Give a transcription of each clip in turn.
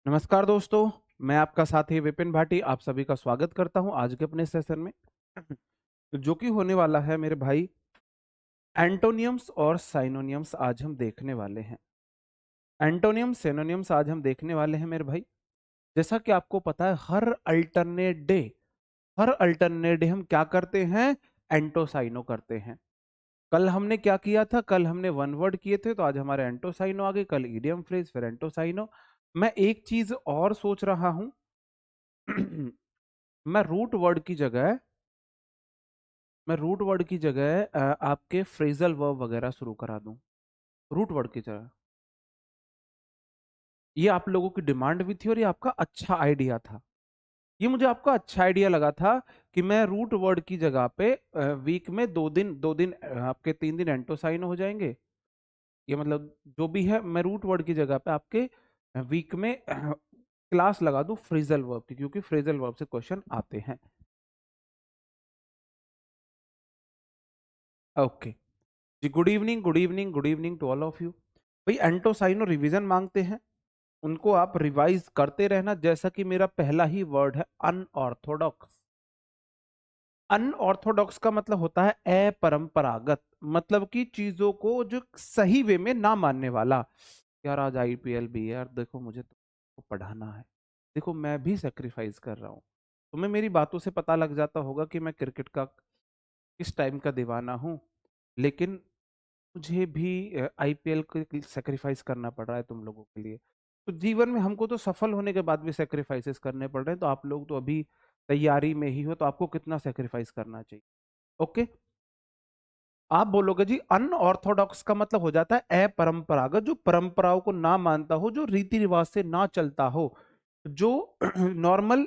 नमस्कार दोस्तों, मैं आपका साथी विपिन भाटी आप सभी का स्वागत करता हूं आज के अपने सेशन में जो कि होने वाला है मेरे भाई एंटोनियम्स और साइनोनियम्स आज हम देखने वाले हैं। एंटोनियम सिनोनियम्स आज हम देखने वाले हैं मेरे भाई। जैसा कि आपको पता है हर अल्टरनेट डे हम क्या करते हैं? एंटोसाइनो करते हैं। कल हमने क्या किया था? कल हमने वन वर्ड किए थे, तो आज हमारे एंटोसाइनो आ गए। कल इडियम फ्रेज, फिर एंटोसाइनो। मैं एक चीज और सोच रहा हूं मैं रूट वर्ड की जगह आपके फ्रेजल वर्ब वगैरह शुरू करा दूं रूट वर्ड की जगह। ये आप लोगों की डिमांड भी थी और ये आपका अच्छा आइडिया था। ये मुझे आपका अच्छा आइडिया लगा था कि मैं रूट वर्ड की जगह पे वीक में दो दिन आपके 3 दिन एंटोसाइन हो जाएंगे। ये मतलब जो भी है, मैं रूट वर्ड की जगह पे आपके वीक में क्लास लगा दूं फ्रेजल वर्ब की, क्योंकि फ्रेजल वर्ब से क्वेश्चन आते हैं। ओके जी, good evening, good evening, good evening to all of you. भाई एंटोसाइनो रिवीजन मांगते हैं, उनको आप रिवाइज करते रहना। जैसा कि मेरा पहला ही वर्ड है अनऑर्थोडॉक्स। अनऑर्थोडॉक्स का मतलब होता है अपरंपरागत, मतलब कि चीजों को जो सही वे में ना मानने वाला। यार आज आईपीएल भी है यार, देखो मुझे तो पढ़ाना है। देखो मैं भी सेक्रीफाइस कर रहा हूँ। तुम्हें मेरी बातों से पता लग जाता होगा कि मैं क्रिकेट का किस टाइम का दीवाना हूँ, लेकिन मुझे भी आईपीएल को सेक्रीफाइस करना पड़ रहा है तुम लोगों के लिए। तो जीवन में हमको तो सफल होने के बाद भी सेक्रीफाइसेस करने पड़ रहे हैं, तो आप लोग तो अभी तैयारी में ही हो, तो आपको कितना सेक्रीफाइस करना चाहिए। ओके, आप बोलोगे जी अनऑर्थोडॉक्स का मतलब हो जाता है अपरंपरागत, जो परंपराओं को ना मानता हो, जो रीति रिवाज से ना चलता हो, जो नॉर्मल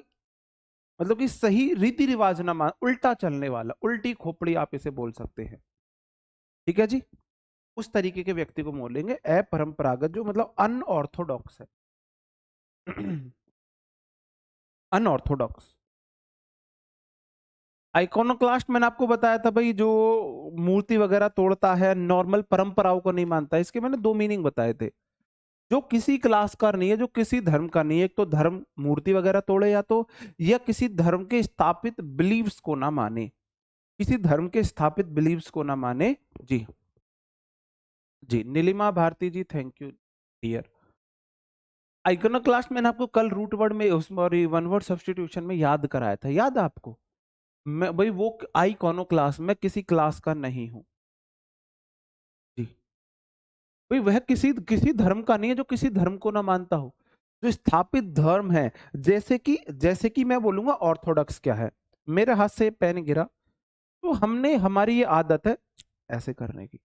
मतलब कि सही रीति रिवाज ना मान, उल्टा चलने वाला, उल्टी खोपड़ी आप इसे बोल सकते हैं। ठीक है जी, उस तरीके के व्यक्ति को बोलेंगे अपरंपरागत, जो मतलब अनऑर्थोडॉक्स है। अनऑर्थोडॉक्स। आइकोनोक्लास्ट मैंने आपको बताया था भाई, जो मूर्ति वगैरह तोड़ता है, नॉर्मल परंपराओं को नहीं मानता है। इसके मैंने दो मीनिंग बताए थे। जो किसी क्लास का नहीं है, जो किसी धर्म का नहीं है। एक तो धर्म मूर्ति वगैरह तोड़े, या किसी धर्म के स्थापित बिलीव्स को ना माने, किसी धर्म के स्थापित बिलीव्स को ना माने। जी जी, नीलिमा भारती जी, थैंक यू डियर। आइकोनोक्लास्ट मैंने आपको कल रूट वर्ड में और वन वर्ड सब्स्टिट्यूशन में याद कराया था, याद है आपको? मैं भाई वो आइकोनोक्लास्ट, मैं किसी क्लास का नहीं हूं जी। भाई वह किसी किसी धर्म का नहीं है, जो किसी धर्म को ना मानता हो, जो स्थापित धर्म है। जैसे कि मैं बोलूंगा ऑर्थोडॉक्स क्या है, मेरे हाथ से पेन गिरा, तो हमने हमारी ये आदत है ऐसे करने की,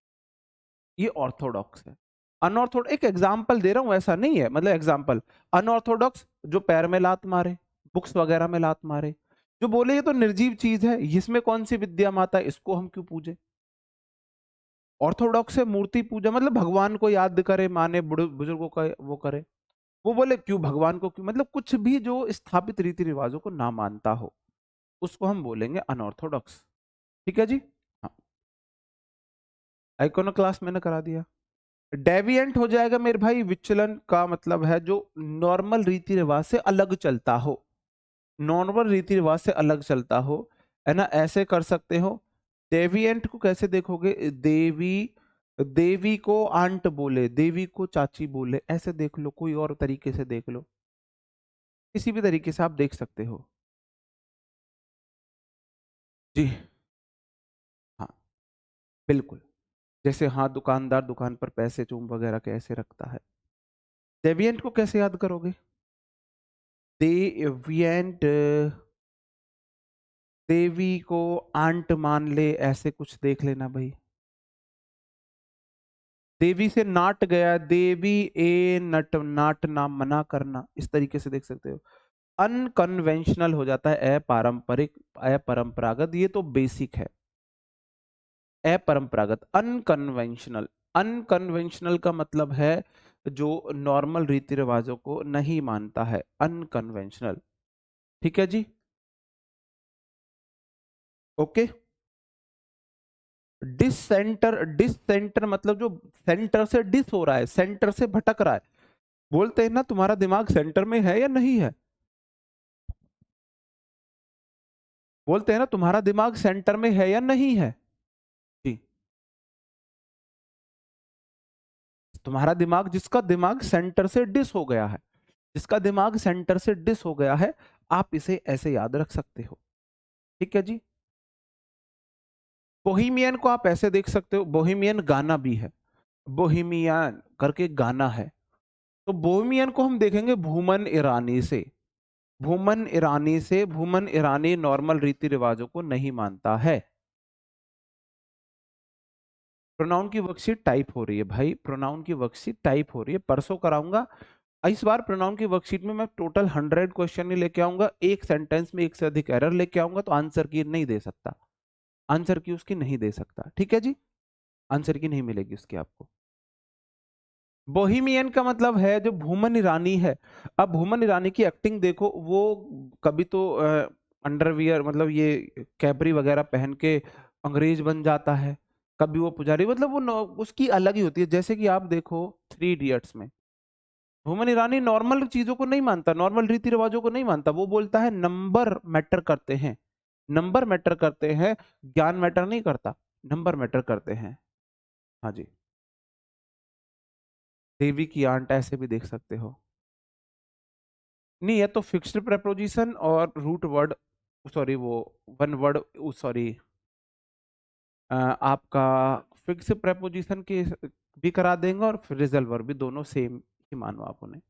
ये ऑर्थोडॉक्स है। अनऑर्थोडॉक्स एक एग्जाम्पल दे रहा हूं, ऐसा नहीं है, मतलब एग्जाम्पल। अनऑर्थोडॉक्स जो पैर में लात मारे, बुक्स वगैरह में लात मारे, जो बोले ये तो निर्जीव चीज है, इसमें कौन सी विद्या माता है, इसको हम क्यों पूजे। ऑर्थोडॉक्स है मूर्ति पूजा, मतलब भगवान को याद करे, माने, बुजुर्गों का वो करे। वो बोले क्यों भगवान को, क्यों, मतलब कुछ भी जो स्थापित रीति रिवाजों को ना मानता हो, उसको हम बोलेंगे अनऑर्थोडॉक्स। ठीक है जी। हाँ, आइकोनोक्लास्ट मैंने करा दिया। डेविएंट हो जाएगा मेरे भाई, विचलन का मतलब है जो नॉर्मल रीति रिवाज से अलग चलता हो, नॉर्मल रीति रिवाज से अलग चलता हो, है ना, ऐसे कर सकते हो। डेविएंट को कैसे देखोगे? देवी, देवी को आंट बोले, देवी को चाची बोले, ऐसे देख लो, कोई और तरीके से देख लो, किसी भी तरीके से आप देख सकते हो। जी हाँ, बिल्कुल। जैसे हाँ, दुकानदार दुकान पर पैसे चूम वगैरह कैसे रखता है, डेविएंट को कैसे याद करोगे? डेविएंट, देवी को आंट मान ले, ऐसे कुछ देख लेना भाई। देवी से नाट गया, देवी ए नट, नाट नाम मना करना, इस तरीके से देख सकते हो। अनकन्वेंशनल हो जाता है अपारंपरिक, अपरंपरागत, ये तो बेसिक है। अपरंपरागत, अनकन्वेंशनल। अनकन्वेंशनल का मतलब है जो नॉर्मल रीति रिवाजों को नहीं मानता है, अनकन्वेंशनल। ठीक है जी, ओके। डिसेंटर, डिसेंटर मतलब जो सेंटर से डिस हो रहा है, सेंटर से भटक रहा है। बोलते हैं ना तुम्हारा दिमाग सेंटर में है या नहीं है, बोलते हैं ना तुम्हारा दिमाग सेंटर में है या नहीं है। जी, तुम्हारा दिमाग, जिसका दिमाग सेंटर से डिस हो गया है, जिसका दिमाग सेंटर से डिस हो गया है, आप इसे ऐसे याद रख सकते हो। ठीक है जी। बोहिमियन को आप ऐसे देख सकते हो, बोहिमियन गाना भी है, बोहिमियन करके गाना है। तो बोहिमियन को हम देखेंगे भूमन ईरानी से, भूमन ईरानी से। भूमन ईरानी नॉर्मल रीति रिवाजों को नहीं मानता है। प्रोनाउन की वर्कशीट टाइप हो रही है भाई, प्रोनाउन की वर्कशीट टाइप हो रही है, परसों कराऊंगा। इस बार प्रोनाउन की वर्कशीट में मैं टोटल 100 क्वेश्चन नहीं लेके आऊंगा, एक सेंटेंस में एक से अधिक एरर लेके आऊंगा, तो आंसर की नहीं दे सकता, आंसर की उसकी नहीं दे सकता। ठीक है जी, आंसर की नहीं मिलेगी उसकी आपको। बोहिमियन का मतलब है जो भूमन ईरानी है। अब भूमन ईरानी की एक्टिंग देखो, वो कभी तो अंडरवियर मतलब ये कैपरी वगैरह पहन के अंग्रेज बन जाता है, कभी वो पुजारी, मतलब वो उसकी अलग ही होती है। जैसे कि आप देखो 3 इडियट्स में, भूमन ईरानी नॉर्मल चीजों को नहीं मानता, नॉर्मल रीति रिवाजों को नहीं मानता, वो बोलता है नंबर मैटर करते हैं, नंबर मैटर करते हैं, ज्ञान मैटर नहीं करता, नंबर मैटर करते हैं। हाँ जी, देवी की आंट ऐसे भी देख सकते हो। नहीं, ये तो फिक्स्ड प्रेपोजिशन और रूट वर्ड, सॉरी वो वन वर्ड, सॉरी आपका फिक्स प्रेपोजिशन के भी करा देंगे और फ्रेजल वर्ब भी, दोनों सेम ही मानो आप उन्हें।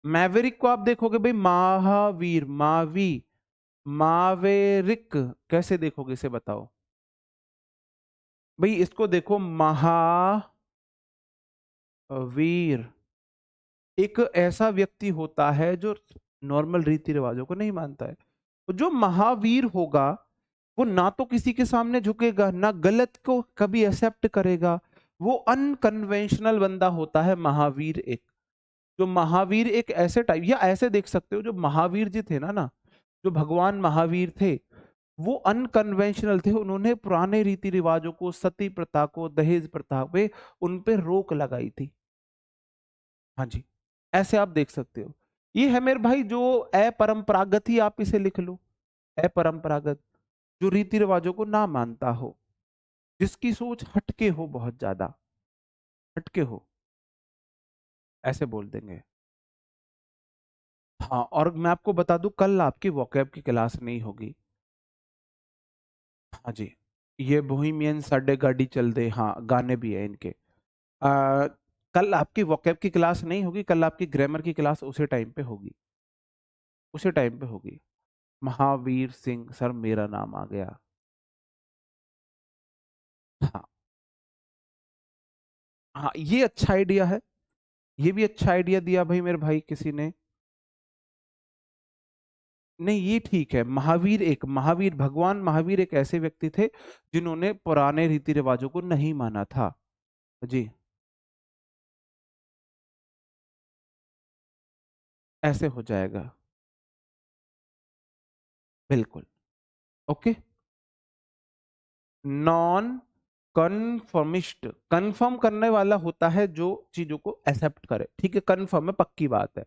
मैवेरिक को आप देखोगे भाई, महावीर, मावी, मावेरिक, कैसे देखोगे इसे बताओ भाई। इसको देखो, महावीर एक ऐसा व्यक्ति होता है जो नॉर्मल रीति रिवाजों को नहीं मानता है। तो जो महावीर होगा वो ना तो किसी के सामने झुकेगा, ना गलत को कभी एक्सेप्ट करेगा, वो अनकन्वेंशनल बंदा होता है महावीर एक। जो महावीर एक ऐसे टाइप, या ऐसे देख सकते हो, जो महावीर जी थे ना, जो भगवान महावीर थे, वो अनकन्वेंशनल थे। उन्होंने पुराने रीति रिवाजों को, सती प्रथा को, दहेज प्रथा पे, उन पे रोक लगाई थी। हाँ जी, ऐसे आप देख सकते हो। ये है मेरे भाई जो अपरंपरागत, ही आप इसे लिख लो, अपरंपरागत, जो रीति रिवाजों को ना मानता हो, जिसकी सोच हटके हो, बहुत ज्यादा हटके हो, ऐसे बोल देंगे। हाँ, और मैं आपको बता दूं, कल आपकी वोकैब की क्लास नहीं होगी। हाँ जी, ये बोहेमियन साडे गाड़ी चल दे, हाँ गाने भी है इनके। आ, कल आपकी वोकैब की क्लास नहीं होगी, कल आपकी ग्रामर की क्लास उसी टाइम पे होगी, उसी टाइम पे होगी। महावीर सिंह सर मेरा नाम आ गया। हाँ, हाँ ये अच्छा आइडिया है, ये भी अच्छा आइडिया दिया भाई मेरे भाई किसी ने। नहीं, ये ठीक है। महावीर एक, महावीर भगवान महावीर एक ऐसे व्यक्ति थे जिन्होंने पुराने रीति रिवाजों को नहीं माना था। जी, ऐसे हो जाएगा, बिल्कुल। ओके, नॉन कन्फर्मिस्ट, कन्फर्म करने वाला होता है जो चीजों को एक्सेप्ट करे, ठीक है, कन्फर्म है, पक्की बात है।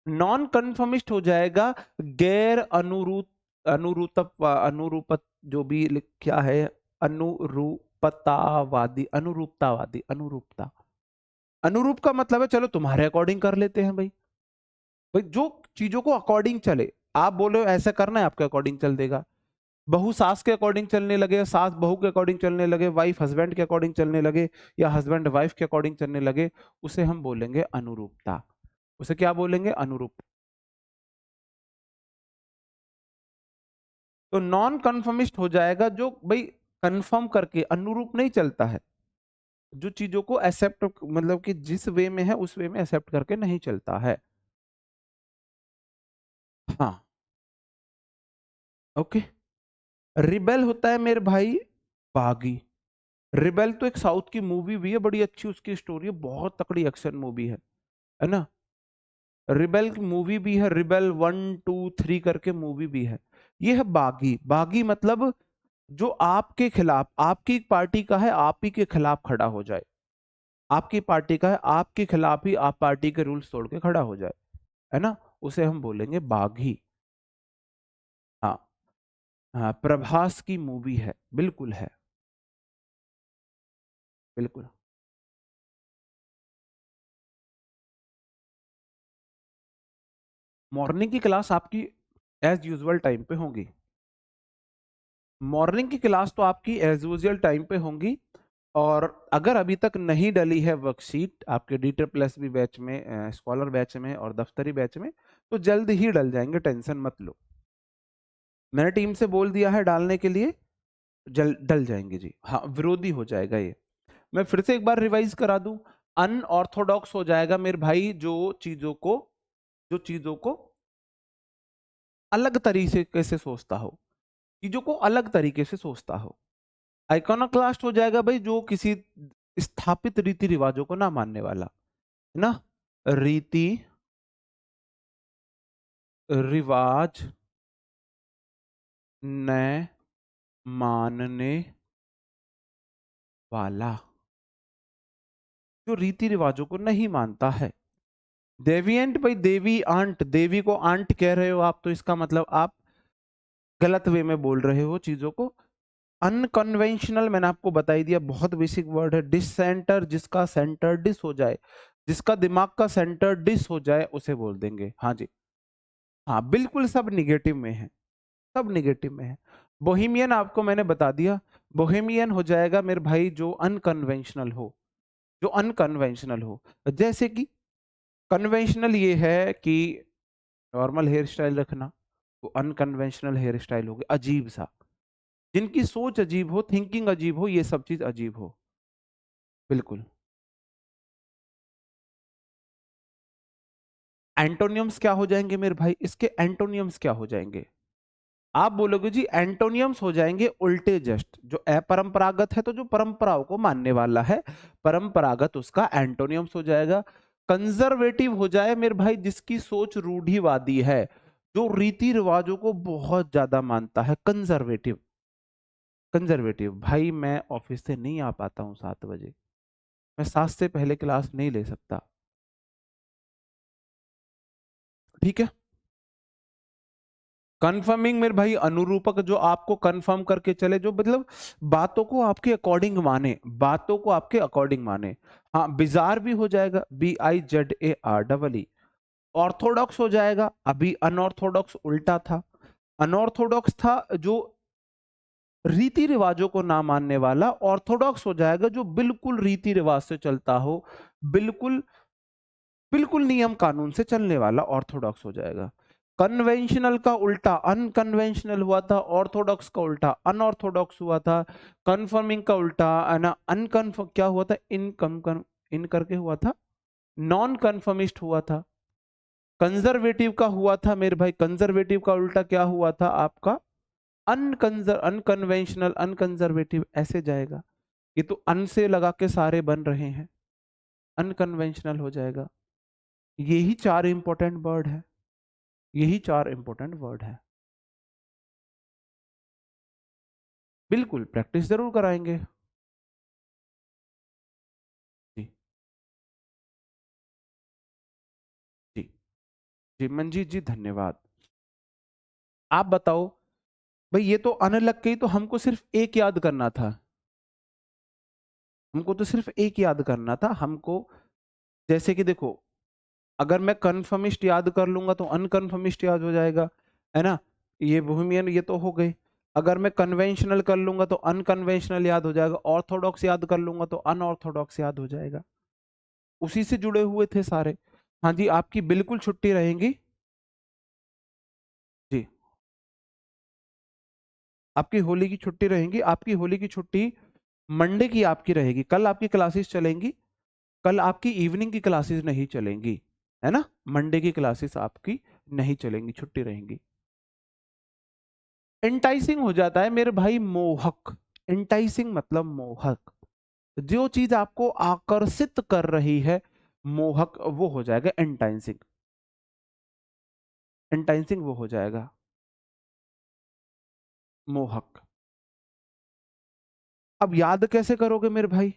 नॉन कन्फर्मिस्ट हो जाएगा गैर अनुरूपत, जो भी क्या है, अनुरूपतावादी, अनुरूपतावादी, अनुरूपता। अनुरूप का मतलब है चलो तुम्हारे अकॉर्डिंग कर लेते हैं भाई, भाई जो चीजों को अकॉर्डिंग चले। आप बोले ऐसा करना है, आपके अकॉर्डिंग चल देगा। बहू सास के अकॉर्डिंग चलने लगे, सास बहू के अकॉर्डिंग चलने लगे, वाइफ हस्बैंड के अकॉर्डिंग चलने लगे, या हस्बैंड वाइफ के अकॉर्डिंग चलने लगे, उसे हम बोलेंगे अनुरूपता। उसे क्या बोलेंगे? अनुरूप। तो नॉन कन्फर्मिस्ट हो जाएगा जो भाई कंफर्म करके, अनुरूप नहीं चलता है, जो चीजों को एक्सेप्ट, मतलब कि जिस वे में है उस वे में एक्सेप्ट करके नहीं चलता है। हाँ, ओके। रिबेल होता है मेरे भाई बागी। रिबेल तो एक साउथ की मूवी भी है, बड़ी अच्छी उसकी स्टोरी है, बहुत तकड़ी एक्शन मूवी है ना। रिबेल की मूवी भी है, रिबेल 1 2 3 करके मूवी भी है। ये है बागी। बागी मतलब जो आपके खिलाफ, आपकी पार्टी का है, आप ही के खिलाफ खड़ा हो जाए, आपकी पार्टी का है, आपके खिलाफ ही आप पार्टी के रूल्स तोड़ के खड़ा हो जाए, है ना, उसे हम बोलेंगे बागी। हाँ। हाँ, प्रभास की मूवी है, बिल्कुल है, बिल्कुल। मॉर्निंग की क्लास आपकी एज यूजुअल टाइम पे होंगी। मॉर्निंग की क्लास तो आपकी एज यूजुअल टाइम पे होंगी। और अगर अभी तक नहीं डली है वर्कशीट आपके डीटर प्लस बी बैच में, स्कॉलर बैच में और दफ्तरी बैच में, तो जल्द ही डल जाएंगे, टेंशन मत लो। मैंने टीम से बोल दिया है डालने के लिए, जल डल जाएंगे जी। हाँ, विरोधी हो जाएगा ये। मैं फिर से एक बार रिवाइज करा दूं। अनऑर्थोडॉक्स हो जाएगा मेरे भाई जो चीजों को अलग तरीके से सोचता हो, चीजों को अलग तरीके से सोचता हो। आइकोनोक्लास्ट हो जाएगा भाई जो किसी स्थापित रीति रिवाजों को ना मानने वाला, है ना, रीति रिवाज न मानने वाला, जो रीति रिवाजों को नहीं मानता है। देविएंट भाई, देवी आंट, देवी को आंट कह रहे हो आप, तो इसका मतलब आप गलत वे में बोल रहे हो चीजों को। अनकन्वेंशनल मैंने आपको बता ही दिया, बहुत बेसिक वर्ड है। डिससेंटर, जिसका सेंटर डिस हो जाए, जिसका दिमाग का सेंटर डिस हो जाए उसे बोल देंगे। हाँ जी, हाँ बिल्कुल, सब निगेटिव में है, सब निगेटिव में है। बोहेमियन आपको मैंने बता दिया, बोहेमियन हो जाएगा मेरे भाई जो अनकन्वेंशनल हो, जो अनकन्वेंशनल हो। जैसे कि कन्वेंशनल ये है कि नॉर्मल हेयर स्टाइल रखना, वो अनकन्वेंशनल हेयर स्टाइल हो गया, अजीब सा। जिनकी सोच अजीब हो, थिंकिंग अजीब हो, ये सब चीज अजीब हो, बिल्कुल। एंटोनियम्स क्या हो जाएंगे मेरे भाई, इसके एंटोनियम्स क्या हो जाएंगे? आप बोलोगे जी एंटोनियम्स हो जाएंगे उल्टे जस्ट, जो अपरंपरागत है तो जो परंपराओं को मानने वाला है, परंपरागत उसका एंटोनियम्स हो जाएगा। कंजर्वेटिव हो जाए मेरे भाई जिसकी सोच रूढ़िवादी है, जो रीति रिवाजों को बहुत ज्यादा मानता है, कंजर्वेटिव। कंजर्वेटिव भाई, मैं ऑफिस से नहीं आ पाता हूँ 7 बजे, मैं 7 से पहले क्लास नहीं ले सकता, ठीक है। कंफर्मिंग मेरे भाई, अनुरूपक, जो आपको कंफर्म करके चले, जो मतलब बातों को आपके अकॉर्डिंग माने, बातों को आपके अकॉर्डिंग माने। हाँ, बिजार भी हो जाएगा, BIZAR। ऑर्थोडॉक्स हो जाएगा, अभी अनऑर्थोडॉक्स उल्टा था। अनऑर्थोडॉक्स था जो रीति रिवाजों को ना मानने वाला, ऑर्थोडॉक्स हो जाएगा जो बिल्कुल रीति रिवाज से चलता हो, बिल्कुल बिल्कुल नियम कानून से चलने वाला, ऑर्थोडॉक्स हो जाएगा। कन्वेंशनल का उल्टा अनकन्वेंशनल हुआ था, ऑर्थोडॉक्स का उल्टा अनऑर्थोडॉक्स हुआ था, कन्फर्मिंग का उल्टा ना अनकन्फर्म क्या हुआ था, इन करके हुआ था, नॉन कन्फर्मिस्ट हुआ था। कंजर्वेटिव का हुआ था मेरे भाई, कंजर्वेटिव का उल्टा क्या हुआ था आपका, अनकन्वेंशनल, अनकंजर्वेटिव, ऐसे जाएगा। ये तो अन से लगा के सारे बन रहे हैं, अनकन्वेंशनल हो जाएगा। यही 4 इंपॉर्टेंट वर्ड है, यही 4 इंपॉर्टेंट वर्ड है। बिल्कुल प्रैक्टिस जरूर कराएंगे। जी। जी। जी मंजीत जी, धन्यवाद। आप बताओ भाई, ये तो अन लग गई, तो हमको सिर्फ एक याद करना था, हमको तो सिर्फ एक याद करना था हमको। जैसे कि देखो, अगर मैं कन्फर्मिस्ट याद कर लूंगा तो अनकन्फर्मिस्ट याद हो जाएगा, है ना, ये बोहेमियन ये तो हो गई। अगर मैं कन्वेंशनल कर लूंगा तो अनकन्वेंशनल याद हो जाएगा, ऑर्थोडॉक्स याद कर लूंगा तो अनऑर्थोडॉक्स याद हो जाएगा, उसी से जुड़े हुए थे सारे। हाँ जी, आपकी बिल्कुल छुट्टी रहेंगी। जी, आपकी होली की छुट्टी रहेंगी, आपकी होली की छुट्टी मंडे की आपकी रहेगी। कल आपकी क्लासेस चलेंगी, कल आपकी इवनिंग की क्लासेस नहीं चलेंगी, है ना, मंडे की क्लासेस आपकी नहीं चलेंगी, छुट्टी रहेंगी। एंटाइसिंग हो जाता है मेरे भाई मोहक, एंटाइसिंग मतलब मोहक, जो चीज आपको आकर्षित कर रही है, मोहक, वो हो जाएगा एंटाइसिंग। एंटाइसिंग वो हो जाएगा मोहक। अब याद कैसे करोगे मेरे भाई,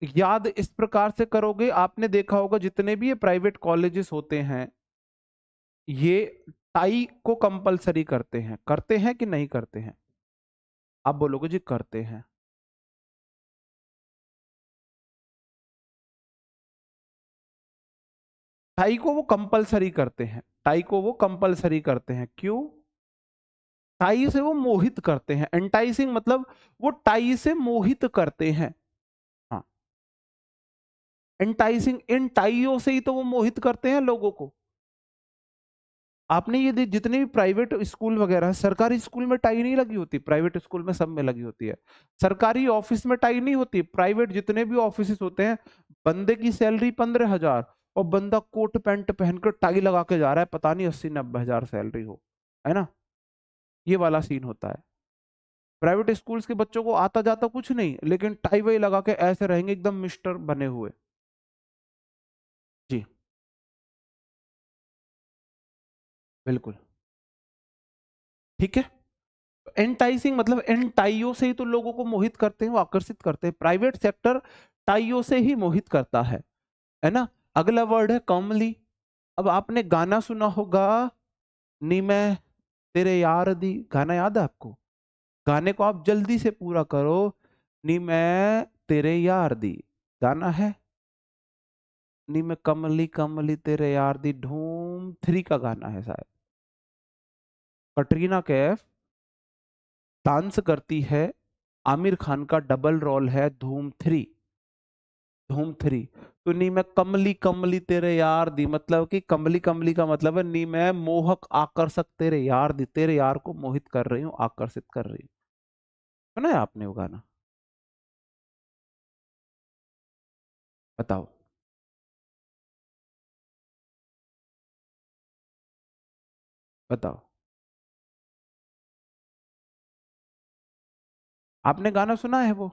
याद इस प्रकार से करोगे, आपने देखा होगा जितने भी ये प्राइवेट कॉलेजेस होते हैं, ये टाई को कंपलसरी करते हैं कि नहीं करते हैं? आप बोलोगे जी करते हैं। टाई को वो कंपलसरी करते हैं, टाई को वो कंपलसरी करते हैं, क्यों? टाई से वो मोहित करते हैं, एंटाइसिंग मतलब वो टाई से मोहित करते हैं। हाँ, एंटाइसिंग, इन टाइयों से ही तो वो मोहित करते हैं लोगों को। आपने ये जितने भी प्राइवेट स्कूल वगैरह, सरकारी स्कूल में टाई नहीं लगी होती, प्राइवेट स्कूल में सब में लगी होती है। सरकारी ऑफिस में टाई नहीं होती, प्राइवेट जितने भी ऑफिस होते हैं, बंदे की सैलरी 15,000 और बंदा कोट पैंट पहनकर टाई लगा के जा रहा है, पता नहीं 80-90 हजार सैलरी हो, है ना? ये वाला सीन होता है। प्राइवेट स्कूल्स के बच्चों को आता जाता कुछ नहीं, लेकिन टाई वाई लगा के ऐसे रहेंगे एकदम मिस्टर बने हुए। जी, बिल्कुल। ठीक है। एंटाइसिंग मतलब इन टाइयों से ही तो लोगों को मोहित करते हैं, वो आकर्षित करते हैं। प्राइवेट सेक्टर टाइयों से ही मोहित करता है ना? अगला वर्ड है कॉमली। अब आपने गाना सुना होगा, नी मैं तेरे यार दी, गाना याद है आपको? गाने को आप जल्दी से पूरा करो। नी मैं तेरे यार दी, गाना है। नी मैं कमली कमली तेरे यार दी, धूम 3 का गाना है शायद। कटरीना कैफ डांस करती है, आमिर खान का डबल रोल है धूम 3। तो नी मैं कमली कमली तेरे यार दी, मतलब कि कमली कमली का मतलब है नी मैं मोहक आकर्षक तेरे यार दी, तेरे यार को मोहित कर रही हूँ, आकर्षित कर रही हूँ। सुना है आपने वो गाना? बताओ। बताओ। आपने गाना सुना है वो?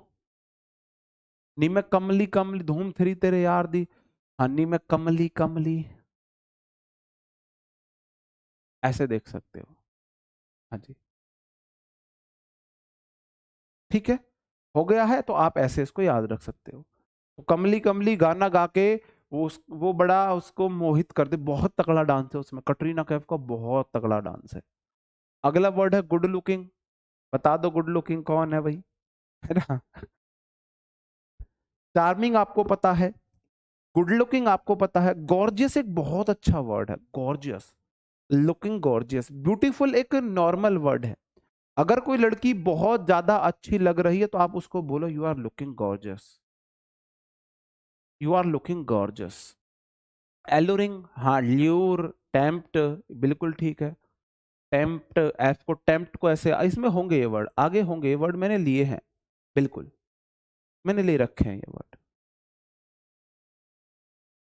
नी मैं कमली कमली धूम 3 तेरे यार दी। हाँ, नी मैं कमली कमली, ऐसे देख सकते हो। हाँ जी। ठीक है, हो गया है तो आप ऐसे इसको याद रख सकते हो। तो कमली कमली गाना गा के वो बड़ा उसको मोहित कर दे। बहुत तगड़ा डांस है उसमें, कटरीना कैफ का बहुत तगड़ा डांस है। अगला वर्ड है गुड लुकिंग। बता दो गुड लुकिंग कौन है भाई? है ना? चार्मिंग आपको पता है, गुड लुकिंग आपको पता है, गॉर्जियस एक बहुत अच्छा वर्ड है, गॉर्जियस। लुकिंग गॉर्जियस, ब्यूटीफुल एक नॉर्मल वर्ड है। अगर कोई लड़की बहुत ज्यादा अच्छी लग रही है तो आप उसको बोलो you are looking gorgeous, you are looking gorgeous. Alluring, हाँ, ल्यूर, टेम्प्ट, बिल्कुल ठीक है। टेम्प्ट, को टेम्प्ट को ऐसे इसमें होंगे ये वर्ड, आगे होंगे ये वर्ड, मैंने लिए हैं, बिल्कुल मैंने ले रखे हैं ये वर्ड।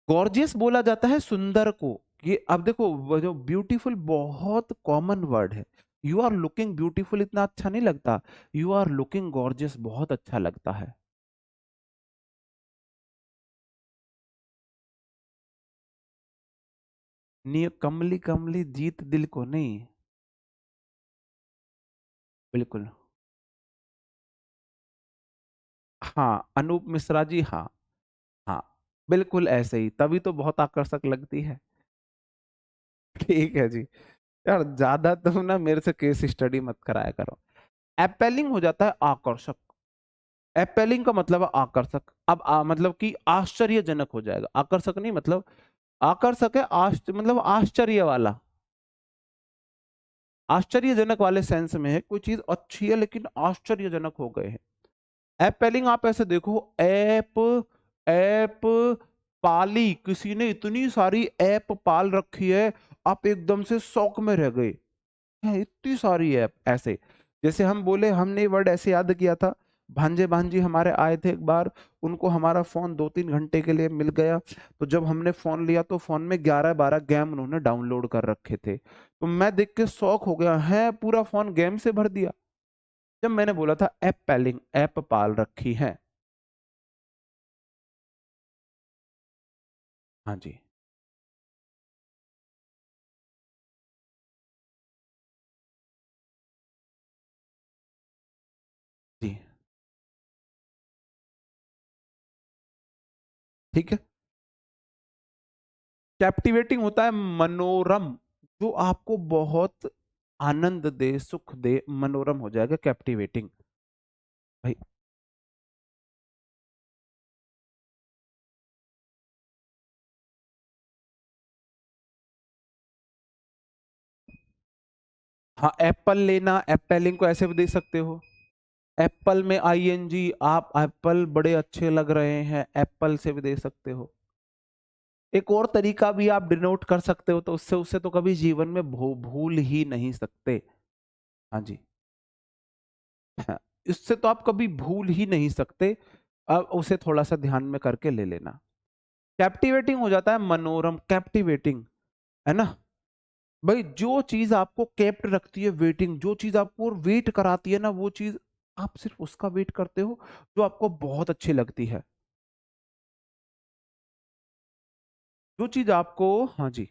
गॉर्जियस बोला जाता है सुंदर को। ये अब देखो, वो जो ब्यूटीफुल बहुत कॉमन वर्ड है। यू आर लुकिंग ब्यूटीफुल इतना अच्छा नहीं लगता, यू आर लुकिंग गॉर्जियस बहुत अच्छा लगता है। नी कमली कमली जीत दिल को नहीं। बिल्कुल। हाँ, अनूप मिश्रा जी, हाँ। हाँ, बिल्कुल ऐसे ही, तभी तो बहुत आकर्षक लगती है। ठीक है जी। यार ज्यादा तुम ना मेरे से केस स्टडी मत कराया करो। एपेलिंग हो जाता है आकर्षक। एपेलिंग का मतलब है आकर्षक। अब मतलब कि आश्चर्यजनक हो जाएगा, आकर्षक नहीं मतलब, आकर्षक है मतलब आश्चर्य वाला, आश्चर्यजनक वाले सेंस में है, कोई चीज अच्छी है लेकिन आश्चर्यजनक हो गए हैं। एपेलिंग आप ऐसे देखो, ऐप, ऐप पाली, किसी ने इतनी सारी ऐप पाल रखी है, आप एकदम से शौक में रह गए हैं, इतनी सारी ऐप ऐसे। जैसे हम बोले, हमने ये वर्ड ऐसे याद किया था, भांजे भांजी हमारे आए थे एक बार, उनको हमारा फोन 2-3 घंटे के लिए मिल गया, तो जब हमने फोन लिया तो फोन में 11-12 गेम उन्होंने डाउनलोड कर रखे थे, तो मैं देख के शौक हो गया है, पूरा फोन गेम से भर दिया। जब मैंने बोला था ऐप पैलिंग, ऐप पाल रखी है। हाँ जी। जी। ठीक है। कैप्टिवेटिंग होता है मनोरम, जो आपको बहुत आनंद दे, सुख दे, मनोरम हो जाएगा कैप्टिवेटिंग। भाई हाँ, एप्पल लेना, एप्पलिंग को ऐसे भी दे सकते हो। एप्पल में आईएनजी, आप एप्पल बड़े अच्छे लग रहे हैं, एप्पल से भी दे सकते हो। एक और तरीका भी आप डिनोट कर सकते हो, तो उससे उससे तो कभी जीवन में भूल ही नहीं सकते। हाँ जी। हाँ, इससे तो आप कभी भूल ही नहीं सकते। अब उसे थोड़ा सा ध्यान में करके ले लेना। कैप्टिवेटिंग हो जाता है मनोरम, कैप्टिवेटिंग, है ना। भाई जो चीज आपको केप्ट रखती है, वेटिंग, जो चीज आपको वेट कराती है ना, वो चीज आप सिर्फ उसका वेट करते हो जो आपको बहुत अच्छी लगती है। जो चीज आपको, हाँ जी,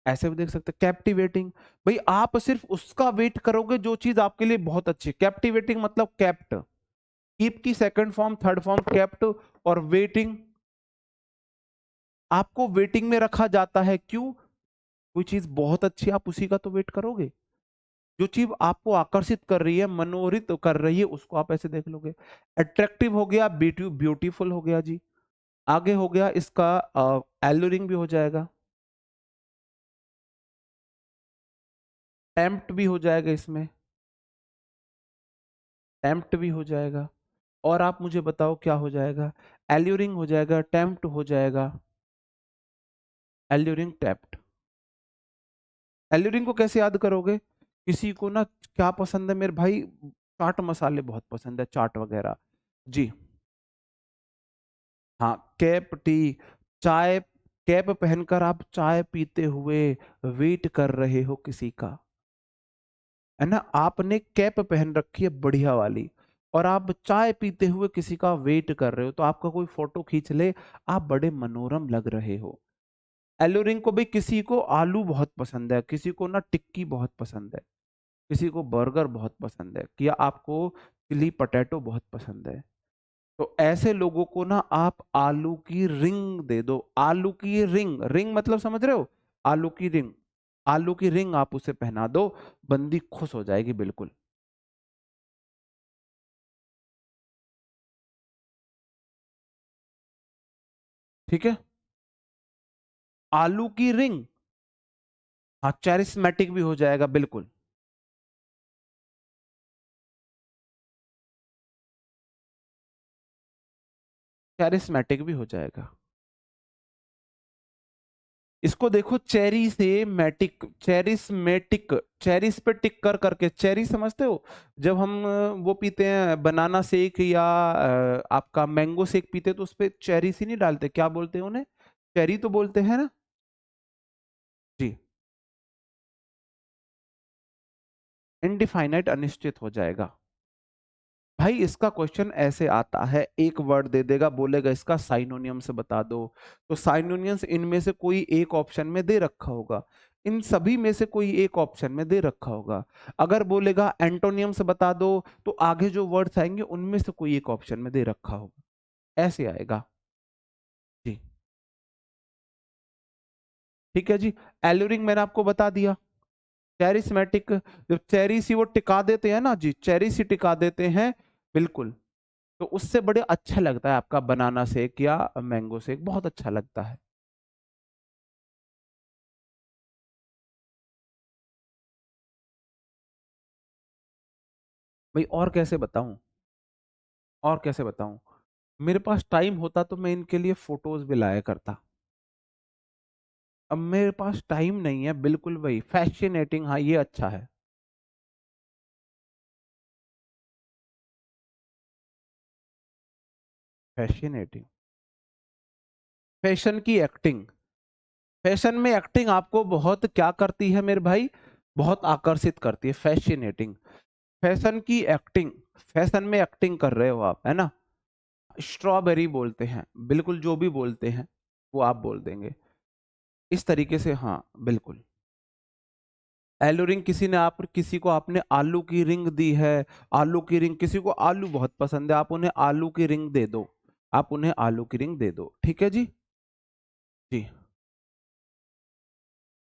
ऐसे भी देख सकते, कैप्टिवेटिंग। भाई आप सिर्फ उसका वेट करोगे जो चीज आपके लिए बहुत अच्छी। कैप्टिवेटिंग मतलब कैप्ट, कीप की second form, third form kept. और वेटिंग, आपको वेटिंग में रखा जाता है, क्यों? कोई चीज बहुत अच्छी, आप उसी का तो वेट करोगे। जो चीज आपको आकर्षित कर रही है, मनोरित कर रही है, उसको आप ऐसे देख लोगे। अट्रैक्टिव हो गया, ब्यूटीफुल हो गया जी। आगे हो गया इसका एल्यूरिंग भी हो जाएगा, टेम्प्ट भी हो जाएगा इसमें, टेम्प्ट भी हो जाएगा। और आप मुझे बताओ क्या हो जाएगा? एल्यूरिंग हो जाएगा, टेम्प्ट हो जाएगा, एल्यूरिंग, टेम्प्ट। एल्यूरिंग को कैसे याद करोगे? किसी को ना क्या पसंद है मेरे भाई, चाट मसाले बहुत पसंद है, चाट वगैरह जी। हाँ, कैप टी, चाय, कैप पहनकर आप चाय पीते हुए वेट कर रहे हो किसी का, है ना। आपने कैप पहन रखी है बढ़िया वाली, और आप चाय पीते हुए किसी का वेट कर रहे हो, तो आपका कोई फोटो खींच ले, आप बड़े मनोरम लग रहे हो। एलोरिंग को भी, किसी को आलू बहुत पसंद है, किसी को ना टिक्की बहुत पसंद है, किसी को बर्गर बहुत पसंद है, या आपको चिली पटेटो बहुत पसंद है, तो ऐसे लोगों को ना आप आलू की रिंग दे दो। आलू की रिंग, रिंग मतलब समझ रहे हो? आलू की रिंग, आलू की रिंग आप उसे पहना दो, बंदी खुश हो जाएगी बिल्कुल। ठीक है, आलू की रिंग। हाँ, चेरिस्मेटिक भी हो जाएगा बिल्कुल। चेरिस्मेटिक भी हो जाएगा। इसको देखो, चेरी से मैटिक, चेरिस्मेटिक, चेरिस पे टिक कर करके, चेरी समझते हो? जब हम वो पीते हैं बनाना शेक, या आपका मैंगो शेक पीते हैं, तो उस पे चेरी सी नहीं डालते, क्या बोलते हैं उन्हें? चेरी तो बोलते हैं ना जी। इनडिफाइनाइट, अनिश्चित हो जाएगा। भाई इसका क्वेश्चन ऐसे आता है, एक वर्ड दे देगा, बोलेगा इसका साइनोनियम से बता दो, तो साइनोनियम्स इनमें से कोई एक ऑप्शन में दे रखा होगा, इन सभी में से कोई एक ऑप्शन में दे रखा होगा। अगर बोलेगा एंटोनियम से बता दो, तो आगे जो वर्ड्स आएंगे उनमें से कोई एक ऑप्शन में दे रखा होगा, ऐसे आएगा जी। ठीक है जी। एल्यूरिंग मैंने आपको बता दिया। चेरिस्मेटिक, जब चेरी सी वो टिका देते हैं ना जी, चेरी सी टिका देते हैं, बिल्कुल, तो उससे बड़े अच्छा लगता है आपका बनाना शेक या मैंगो शेक, बहुत अच्छा लगता है। भाई और कैसे बताऊं, और कैसे बताऊं? मेरे पास टाइम होता तो मैं इनके लिए फोटोज भी लाया करता। अब मेरे पास टाइम नहीं है, बिल्कुल वही फैसिनेटिंग, हाँ ये अच्छा है। फैसिनेटिंग, फैशन की एक्टिंग, फैशन में एक्टिंग आपको बहुत क्या करती है मेरे भाई, बहुत आकर्षित करती है, फैसिनेटिंग, फैशन की एक्टिंग, फैशन में एक्टिंग कर रहे हो आप, है ना। स्ट्रॉबेरी बोलते हैं, बिल्कुल जो भी बोलते हैं वो आप बोल देंगे इस तरीके से, हाँ बिल्कुल। एलो रिंग, किसी ने, आप किसी को आपने आलू की रिंग दी है, आलू की रिंग, किसी को आलू बहुत पसंद है, आप उन्हें आलू की रिंग दे दो, आप उन्हें आलू की रिंग दे दो। ठीक है जी। जी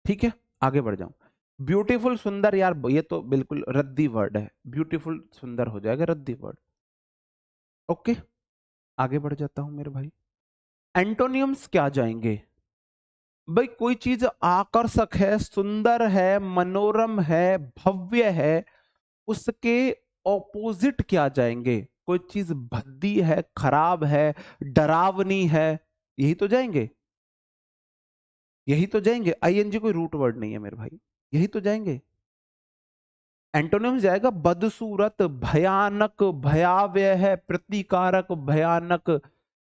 ठीक है, आगे बढ़ जाऊं। ब्यूटीफुल सुंदर, यार ये तो बिल्कुल रद्दी वर्ड है, ब्यूटीफुल सुंदर हो जाएगा रद्दी वर्ड। ओके, आगे बढ़ जाता हूं मेरे भाई। एंटोनियम्स क्या जाएंगे भाई? कोई चीज आकर्षक है, सुंदर है, मनोरम है, भव्य है, उसके ऑपोजिट क्या जाएंगे? कोई चीज भद्दी है, खराब है, डरावनी है, यही तो जाएंगे। यही तो जाएंगे। आईएनजी कोई रूट वर्ड नहीं है मेरे भाई, यही तो जाएंगे। एंटोनिम्स जाएगा बदसूरत, भयानक, भयावह है, प्रतिकारक, भयानक,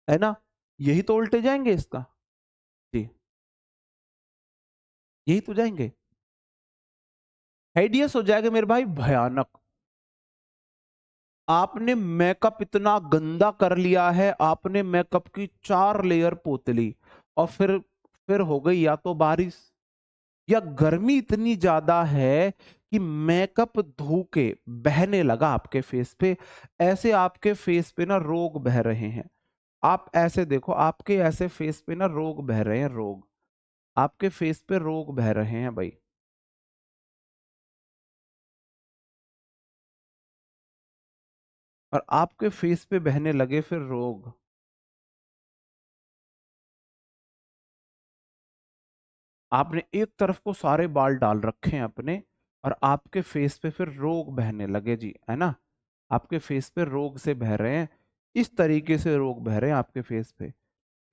है ना? यही तो उल्टे जाएंगे इसका। जी, यही तो जाएंगे। हाइडियस हो जाएगा मेरे भाई भयानक। आपने मेकअप इतना गंदा कर लिया है, आपने मेकअप की 4 लेयर पोत ली और फिर हो गई या तो बारिश, या गर्मी इतनी ज्यादा है कि मेकअप धो के बहने लगा आपके फेस पे। ऐसे आपके फेस पे ना रोग बह रहे हैं। आप ऐसे देखो, आपके ऐसे फेस पे ना रोग बह रहे हैं, रोग, आपके फेस पे रोग बह रहे हैं भाई। और आपके फेस पे बहने लगे फिर रोग। आपने एक तरफ को सारे बाल डाल रखे हैं अपने, और आपके फेस पे फिर रोग बहने लगे जी, है ना? आपके फेस पे रोग से बह रहे हैं, इस तरीके से रोग बह रहे हैं आपके फेस पे।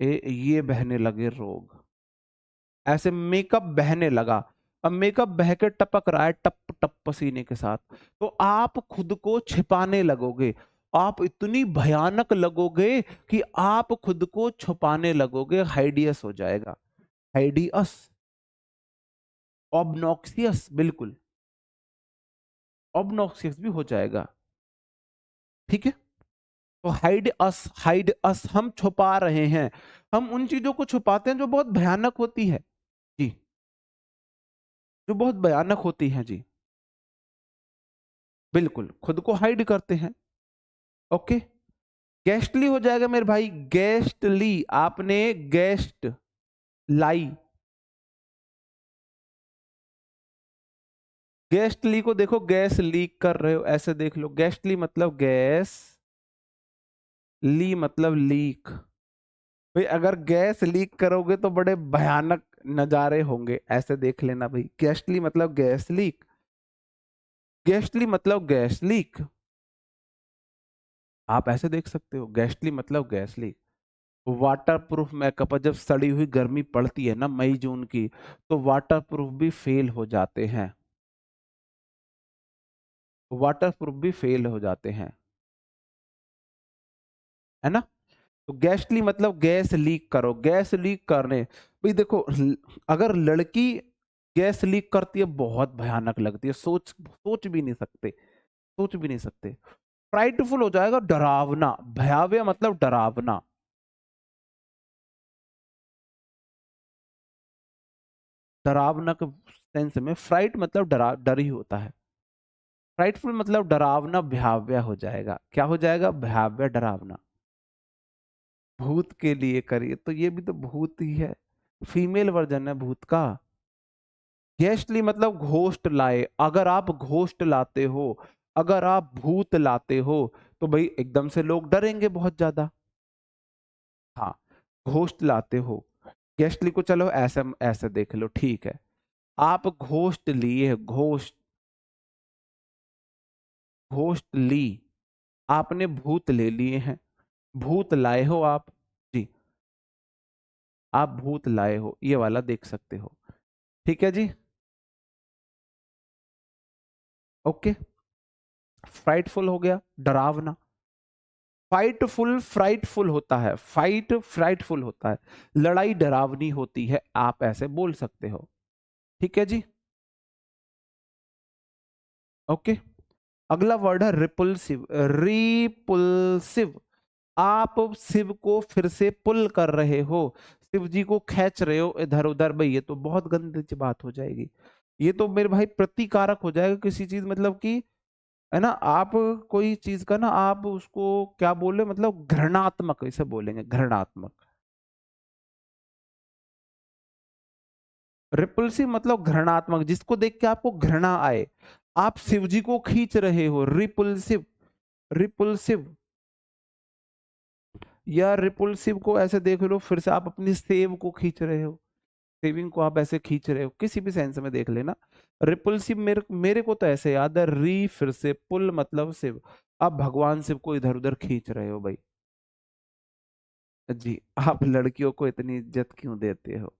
ये बहने लगे रोग, ऐसे मेकअप बहने लगा। अब मेकअप बह के टपक रहा है टप टप पसीने के साथ, तो आप खुद को छिपाने लगोगे। आप इतनी भयानक लगोगे कि आप खुद को छुपाने लगोगे, हाइडियस हो जाएगा। हाइडियस, ऑब्नॉक्सियस, बिल्कुल ऑब्नॉक्सियस भी हो जाएगा। ठीक है, तो हाइड अस, हम छुपा रहे हैं। हम उन चीजों को छुपाते हैं जो बहुत भयानक होती है जी, जो बहुत भयानक होती है जी। बिल्कुल खुद को हाइड करते हैं। ओके, गेस्टली हो जाएगा मेरे भाई, गेस्टली। आपने गेस्ट लाई, गेस्टली को देखो, गैस लीक कर रहे हो, ऐसे देख लो। गेस्टली मतलब गैस, ली मतलब लीक। भाई अगर गैस लीक करोगे तो बड़े भयानक नजारे होंगे, ऐसे देख लेना भाई। गेस्टली मतलब गैस लीक, गेस्टली मतलब गैस लीक, आप ऐसे देख सकते हो। गेस्टली मतलब gas leak. Water proof makeup, जब सड़ी हुई गर्मी पड़ती है ना मई जून की, तो वाटर प्रूफ भी फेल हो जाते हैं, वाटर प्रूफ भी फेल हो जाते हैं, है ना? तो गैसली मतलब गैस लीक करो, गैस लीक करने। भाई देखो, अगर लड़की गैस लीक करती है बहुत भयानक लगती है, सोच सोच भी नहीं सकते, सोच भी नहीं सकते। फ्राइटफुल हो जाएगा डरावना, भयावह मतलब डरावना। डरावना के सेंस में फ्राइट मतलब डर ही होता है। फ्राइटफुल मतलब डरावना, भयावह हो जाएगा। क्या हो जाएगा? भयावह, डरावना। भूत के लिए करिए, तो ये भी तो भूत ही है, फीमेल वर्जन है भूत का। गेस्टली मतलब घोस्ट लाए। अगर आप घोस्ट लाते हो, अगर आप भूत लाते हो, तो भाई एकदम से लोग डरेंगे बहुत ज्यादा। हाँ, घोस्ट लाते हो। गेस्टली को चलो ऐसे ऐसे देख लो, ठीक है। आप घोस्ट लिए, घोस्ट, घोस्ट ली, आपने भूत ले लिए हैं, भूत लाए हो आप जी, आप भूत लाए हो, ये वाला देख सकते हो। ठीक है जी। ओके, फ्राइटफुल हो गया, डरावना। फाइटफुल फ्राइटफुल होता है, फाइट फ्राइटफुल होता है, लड़ाई डरावनी होती है, आप ऐसे बोल सकते हो। ठीक है जी। ओके, अगला वर्ड है रिपल्सिव, रिपल्सिव। आप शिव को फिर से पुल कर रहे हो, शिव जी को खींच रहे हो इधर उधर। भाई ये तो बहुत गंदी सी बात हो जाएगी, ये तो मेरे भाई प्रतिकारक हो जाएगा किसी चीज, मतलब कि है ना। आप कोई चीज का ना आप उसको क्या बोले, मतलब घृणात्मक इसे बोलेंगे, घृणात्मक। रिपल्सिव मतलब घृणात्मक, जिसको देख के आपको घृणा आए। आप शिव जी को खींच रहे हो, रिपल्सिव। रिपल्सिव या रिपल्सिव को ऐसे देख लो, फिर से आप अपनी सेव को खींच रहे हो, सेविंग को आप ऐसे खींच रहे हो, किसी भी सेंस में देख लेना। रिपल्सिव मेरे मेरे को तो ऐसे याद है, री फिर से पुल मतलब शिव। आप भगवान शिव को इधर उधर खींच रहे हो भाई। जी। आप लड़कियों को इतनी इज्जत क्यों देते हो?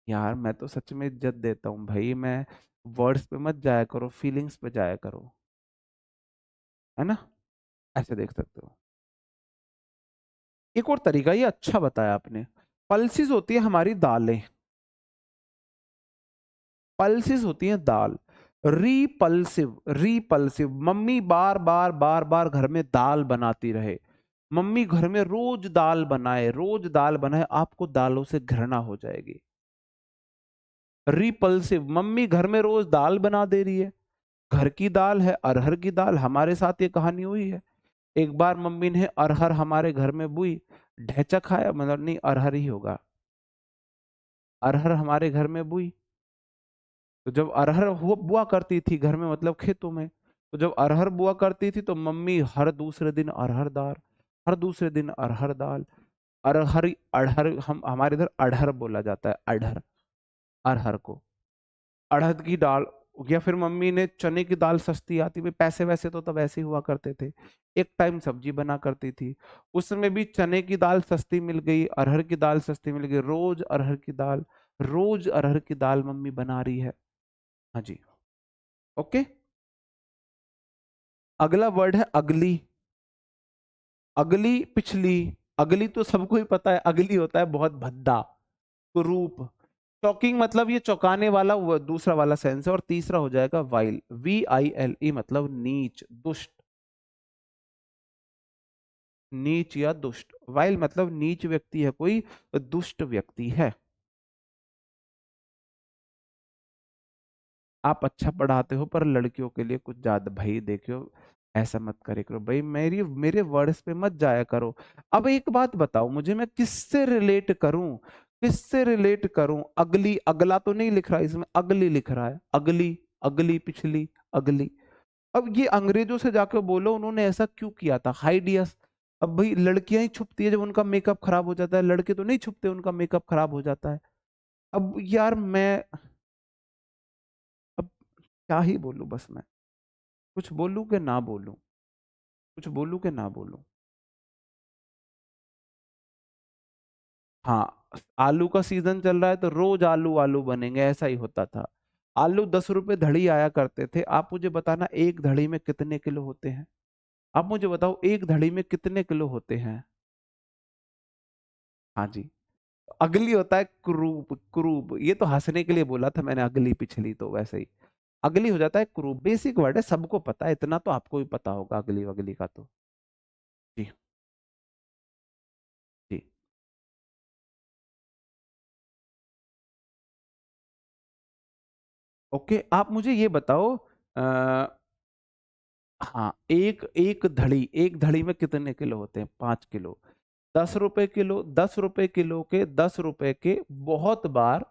यार मैं तो सच में इज्जत देता हूँ भाई। मैं वर्ड्स पे मत जाया करो, फीलिंग्स पे जाया करो, है ना। ऐसे देख सकते हो। एक और तरीका, ये अच्छा बताया आपने। पल्सिस होती है हमारी दालें, पल्सिस होती हैं दाल। रिपल्सिव, रिपल्सिव मम्मी बार बार बार बार घर में दाल बनाती रहे, मम्मी घर में रोज दाल बनाए, रोज दाल बनाए, आपको दालों से घृणा हो जाएगी। रिपल्सिव, मम्मी घर में रोज दाल बना दे रही है, घर की दाल है, अरहर की दाल। हमारे साथ ये कहानी हुई है। एक बार मम्मी ने अरहर हमारे घर में बुई, ढेचा खाया, मतलब नहीं अरहर ही होगा, अरहर हमारे घर में बुई। तो जब अरहर हुआ बुआ करती थी घर में, मतलब खेतों में, तो जब अरहर बुआ करती थी तो मम्मी हर दूसरे दिन अरहर दाल, हर दूसरे दिन अरहर दाल। अरहर, अड़हर, हम हमारे इधर अड़हर बोला जाता है, अड़हर, अरहर को अड़हर की दाल। या फिर मम्मी ने चने की दाल सस्ती आती, भाई पैसे वैसे तो तब ऐसे ही हुआ करते थे, एक टाइम सब्जी बना करती थी, उसमें भी चने की दाल सस्ती मिल गई, अरहर की दाल सस्ती मिल गई, रोज अरहर की दाल, रोज अरहर की दाल मम्मी बना रही है। हाँ जी। ओके। अगला वर्ड है अगली। अगली, पिछली। अगली तो सबको ही पता है, अगली होता है बहुत भद्दा, कुरूप। शॉकिंग मतलब ये चौंकाने वाला, वो दूसरा वाला सेंस है। और तीसरा हो जाएगा वाइल, VILE मतलब नीच, दुष्ट। नीच या दुष्ट, वाइल मतलब नीच व्यक्ति है कोई, दुष्ट व्यक्ति है। आप अच्छा पढ़ाते हो पर लड़कियों के लिए कुछ ज्यादा, भाई देखियो, ऐसा मत करे करो भाई, मेरी मेरे वर्ड्स पे मत जाया करो। अब एक बात बताओ मुझे, मैं किससे रिलेट करूं, किससे रिलेट करूं? अगली, अगला तो नहीं लिख रहा इसमें, अगली लिख रहा है, अगली, अगली, पिछली, अगली। अब ये अंग्रेजों से जाकर बोलो उन्होंने ऐसा क्यों किया था, हाइडियस। अब भाई लड़कियां ही छुपती है जब उनका मेकअप खराब हो जाता है, लड़के तो नहीं छुपते उनका मेकअप खराब हो जाता है। अब यार मैं, अब क्या ही बोलूं, बस मैं कुछ बोलूं कि ना बोलूं, कुछ बोलूं कि ना बोलूं। हाँ, आलू का सीजन चल रहा है तो रोज आलू आलू बनेंगे, ऐसा ही होता था। आलू 10 रुपए धड़ी आया करते थे। आप मुझे बताना एक धड़ी में कितने किलो होते हैं? आप मुझे बताओ एक धड़ी में कितने किलो होते हैं? हाँ जी। अगली होता है क्रूप, क्रूप, ये तो हंसने के लिए बोला था मैंने, अगली पिछली तो वैसे ही। अगली हो जाता है क्रूप, बेसिक वर्ड है, सबको पता है, इतना तो आपको भी पता होगा अगली वगली का तो। जी। जी। ओके, आप मुझे ये बताओ, हाँ, एक एक धड़ी, एक धड़ी में कितने किलो होते हैं? 5 किलो। 10 रुपए किलो, 10 रुपए किलो के, 10 रुपए के बहुत बार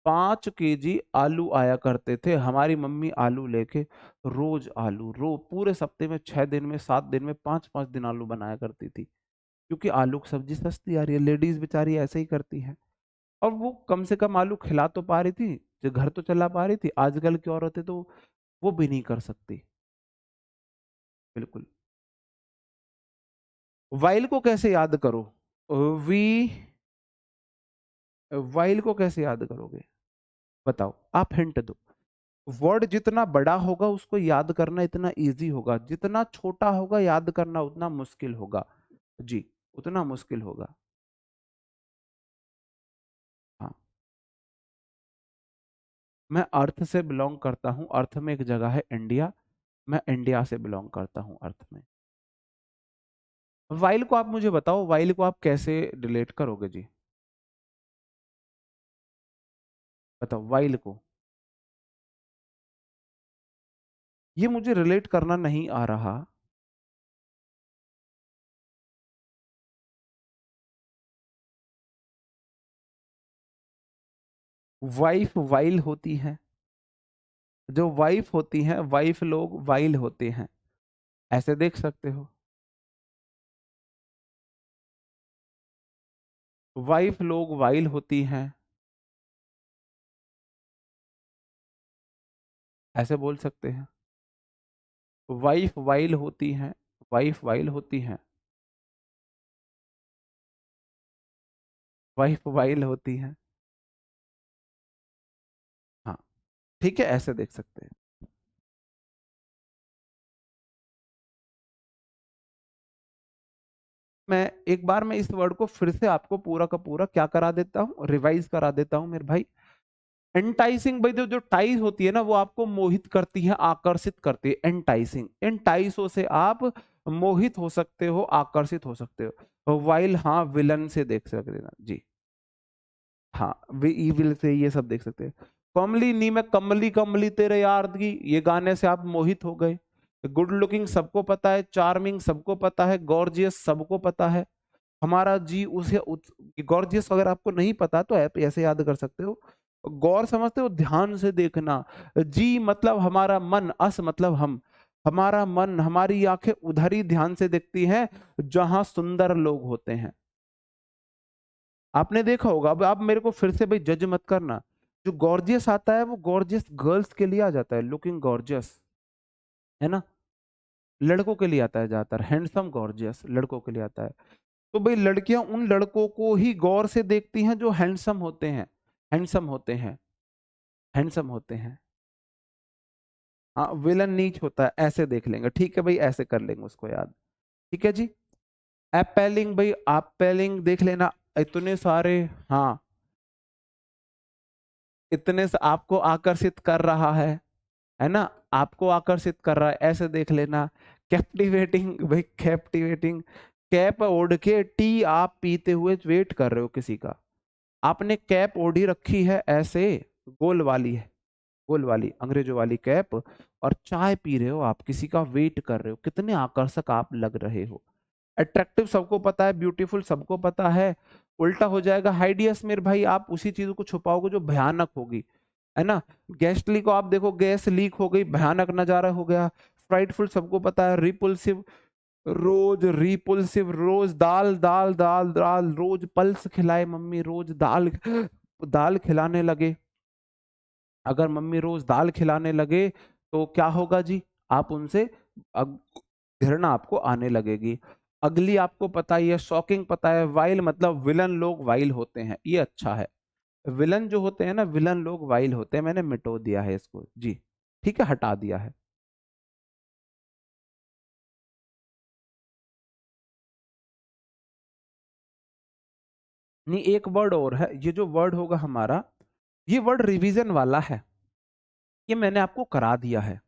5 केजी आलू आया करते थे। हमारी मम्मी आलू लेके रोज आलू, पूरे सप्ते में 6 दिन में, 7 दिन में, 5-5 दिन आलू बनाया करती थी, क्योंकि आलू की सब्जी सस्ती आ रही है, लेडीज बेचारी ऐसे ही करती हैं। और वो कम से कम आलू खिला तो पा रही थी, जो घर तो चला पा रही थी। आजकल की औरतें तो वो भी नहीं कर सकती। बिल्कुल। वाइल को कैसे याद करो? वी, वाइल को कैसे याद करोगे? बताओ, आप हिंट दो। वर्ड जितना बड़ा होगा उसको याद करना इतना इजी होगा, जितना छोटा होगा याद करना उतना मुश्किल होगा। जी, उतना मुश्किल होगा। हाँ, मैं अर्थ से बिलोंग करता हूँ, अर्थ में एक जगह है इंडिया, मैं इंडिया से बिलोंग करता हूँ अर्थ में। वाइल को आप मुझे बताओ, वाइल को आप कैसे रिलेट करोगे जी? बताओ वाइल को। ये मुझे रिलेट करना नहीं आ रहा। वाइफ वाइल होती है, जो वाइफ होती हैं वाइफ लोग वाइल होते हैं, ऐसे देख सकते हो। वाइफ लोग वाइल होती हैं, ऐसे बोल सकते हैं। वाइफ वाइल होती हैं, वाइफ वाइल होती हैं, वाइफ वाइल होती हैं। हाँ, ठीक है, ऐसे देख सकते हैं। मैं एक बार मैं इस वर्ड को फिर से आपको पूरा का पूरा क्या करा देता हूँ, रिवाइज करा देता हूँ मेरे भाई। एंटाइसिंग भाई, जो जो टाइज होती है ना, वो आपको मोहित करती है, आकर्षित करती है। एंटाइसिंग, इन टाइसों से आप मोहित हो सकते हो, आकर्षित हो सकते हो। वाइल, हाँ, विलन से देख सकते हैं जी। हाँ, वे ईविल से ये सब देख सकते हैं। कमली नी में कमली कमली तेरे यार की, ये गाने से आप मोहित हो गए। गुड लुकिंग सबको पता है, चार्मिंग सबको पता है, गॉर्जियस सबको पता है। हमारा जी उसे गॉर्जियस अगर आपको नहीं पता तो आप ऐसे याद कर सकते हो। गौर समझते हो, ध्यान से देखना। जी मतलब हमारा मन, अस मतलब हम। हमारा मन, हमारी आंखें उधर ही ध्यान से देखती हैं जहां सुंदर लोग होते हैं। आपने देखा होगा, अब आप मेरे को फिर से भाई जज मत करना। जो गॉर्जियस आता है वो गॉर्जियस गर्ल्स के लिए आ जाता है, लुकिंग गॉर्जियस, है ना। लड़कों के लिए आता है ज्यादातर, हैंडसम गॉर्जियस लड़कों के लिए आता है। तो भाई लड़कियां उन लड़कों को ही गौर से देखती हैं जो हैंडसम होते हैं, हैंडसम होते हैं, हैंडसम होते हैं। हाँ, विलन नीच होता है, ऐसे देख लेंगे, ठीक है भाई, ऐसे कर लेंगे उसको याद। ठीक है जी। एपेलिंग भाई, एपेलिंग देख लेना, इतने सारे। हाँ, इतने से आपको आकर्षित कर रहा है ना, आपको आकर्षित कर रहा है, ऐसे देख लेना। कैप्टिवेटिंग भाई, कैप्टिवेटिंग, कैप ओढ़ के टी आप पीते हुए वेट कर रहे हो किसी का। आपने कैप ओढ़ी रखी है ऐसे, गोल वाली है, गोल वाली अंग्रेजों वाली कैप, और चाय पी रहे हो, आप किसी का वेट कर रहे हो, कितने आकर्षक आप लग रहे हो। अट्रैक्टिव सबको पता है, ब्यूटीफुल सबको पता है। उल्टा हो जाएगा हाइडियस मेरे भाई, आप उसी चीज को छुपाओगे जो भयानक होगी, है ना। गैस्टली को आप देखो, गैस लीक हो गई, भयानक नजारा हो गया। फ्राइटफुल सबको पता है, रिपुल्सिव, रोज रिपुल्सिव, रोज दाल दाल दाल दाल, रोज पल्स खिलाए मम्मी, रोज दाल, दाल खिलाने लगे। अगर मम्मी रोज दाल खिलाने लगे तो क्या होगा जी, आप उनसे घृणा आपको आने लगेगी। अगली आपको पता ही है, शॉकिंग पता है। वाइल मतलब विलन लोग वाइल होते हैं, ये अच्छा है। विलन जो होते हैं ना, विलन लोग वाइल होते हैं, मैंने मिटो दिया है इसको जी, ठीक है, हटा दिया है। नहीं, एक वर्ड और है, ये जो वर्ड होगा हमारा, ये वर्ड रिवीजन वाला है, ये मैंने आपको करा दिया है।